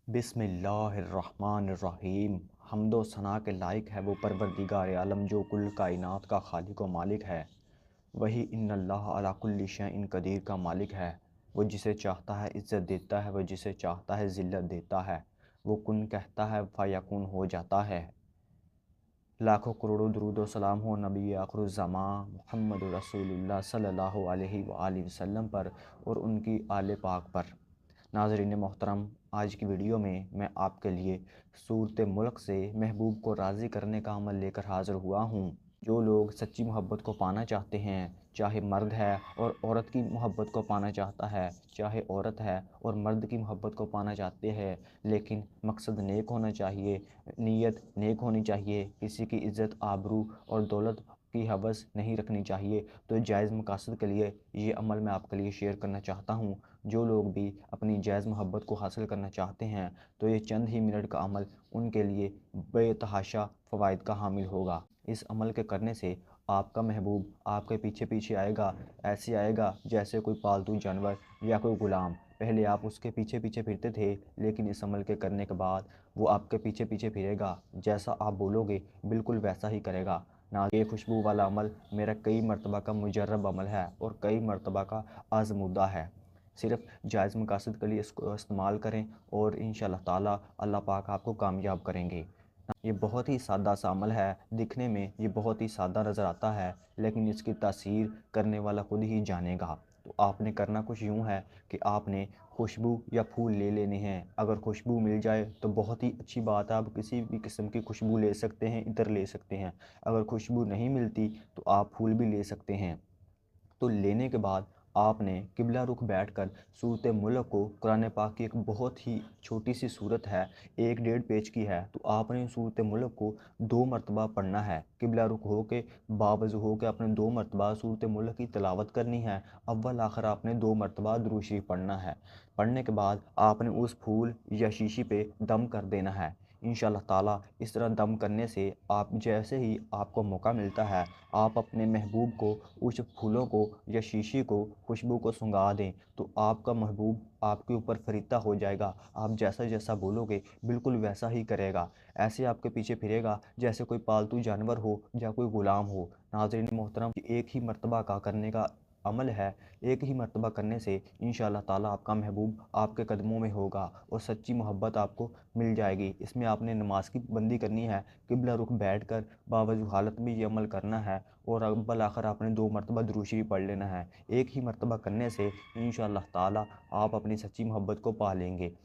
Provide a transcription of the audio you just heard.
बिस्मिल्लाहिर्रहमानिर्रहीम। हम्दो सना के लायक है वो परवरदिगार आलम जो कुल कायनात का खालिक व मालिक है। वही इन्नल्लाह अला कुल्लि शैइन कदीर का मालिक है। वो जिसे चाहता है इज़्ज़त देता है, वो जिसे चाहता है ज़िल्लत देता है। वो कुन कहता है फ़यकुन हो जाता है। लाखों करोड़ों दुरूद व सलाम हो नबी आखिरुज़्ज़मां मुहम्मद रसूलुल्लाह सल्लल्लाहु अलैहि वआलिहि वसल्लम पर और उनकी आले पाक पर। नाज़रीन मोहतरम, आज की वीडियो में मैं आपके लिए सूरत मुल्क से महबूब को राज़ी करने का अमल लेकर हाज़िर हुआ हूँ। जो लोग सच्ची मोहब्बत को पाना चाहते हैं, चाहे मर्द है और औरत की मोहब्बत को पाना चाहता है, चाहे औरत है और मर्द की मोहब्बत को पाना चाहते हैं, लेकिन मकसद नेक होना चाहिए, नीयत नेक होनी चाहिए, किसी की इज़्ज़त आबरू और दौलत की हवस नहीं रखनी चाहिए, तो जायज़ मकासद के लिए ये अमल मैं आपके लिए शेयर करना चाहता हूँ। जो लोग भी अपनी जायज़ मोहब्बत को हासिल करना चाहते हैं, तो ये चंद ही मिनट का अमल उनके लिए बेतहाशा फ़वाइद का हामिल होगा। इस अमल के करने से आपका महबूब आपके पीछे पीछे आएगा, ऐसे आएगा जैसे कोई पालतू जानवर या कोई ग़ुलाम। पहले आप उसके पीछे पीछे फिरते थे, लेकिन इस अमल के करने के बाद वो आपके पीछे पीछे फिरेगा, जैसा आप बोलोगे बिल्कुल वैसा ही करेगा ना। ये खुशबू वाला अमल मेरा कई मरतबा का मुजर्रब अमल है और कई मरतबा का आज़मूदा है। सिर्फ जायज़ मकासद के लिए इसको इस्तेमाल करें और इंशाअल्लाह ताला अल्लाह पाक आपको कामयाब करेंगे। ये बहुत ही सादा सा अमल है, दिखने में ये बहुत ही सादा नज़र आता है, लेकिन इसकी तासीर करने वाला खुद ही जानेगा। तो आपने करना कुछ यूँ है कि आपने खुशबू या फूल ले लेने हैं। अगर खुशबू मिल जाए तो बहुत ही अच्छी बात है, आप किसी भी किस्म की खुशबू ले सकते हैं, इत्र ले सकते हैं। अगर खुशबू नहीं मिलती तो आप फूल भी ले सकते हैं। तो लेने के बाद आपने किबला रुख बैठकर सूरत मुल्क को, कुरान पाक की एक बहुत ही छोटी सी सूरत है, 1 डेढ़ पेज की है, तो आपने सूरत मुल्क को 2 मरतबा पढ़ना है। किबला रुख हो के बावज़ू हो के आपने 2 मरतबा सूरत मुल्क की तिलावत करनी है। अव्वल आखिर आपने 2 मरतबा दुरूद शरीफ पढ़ना है। पढ़ने के बाद आपने उस फूल या शीशी पे दम कर देना है। इंशाअल्लाह ताला इस तरह दम करने से आप जैसे ही आपको मौका मिलता है, आप अपने महबूब को उस फूलों को या शीशी को, खुशबू को सुंघा दें, तो आपका महबूब आपके ऊपर फरीदा हो जाएगा। आप जैसा जैसा बोलोगे बिल्कुल वैसा ही करेगा। ऐसे आपके पीछे फिरेगा जैसे कोई पालतू जानवर हो या कोई ग़ुलाम हो। नाज़रीन मोहतरम, एक ही मरतबा का करने का अमल है। एक ही मरतबा करने से इंशाअल्लाह ताला आपका महबूब आपके कदमों में होगा और सच्ची मोहब्बत आपको मिल जाएगी। इसमें आपने नमाज की पाबंदी करनी है, किबला रुख बैठ कर बावजू हालत में ये अमल करना है और अव्वल आखिर आपने 2 मरतबा दुरूद शरीफ पढ़ लेना है। एक ही मरतबा करने से इंशाअल्लाह ताला आप अपनी सच्ची मोहब्बत को पा लेंगे।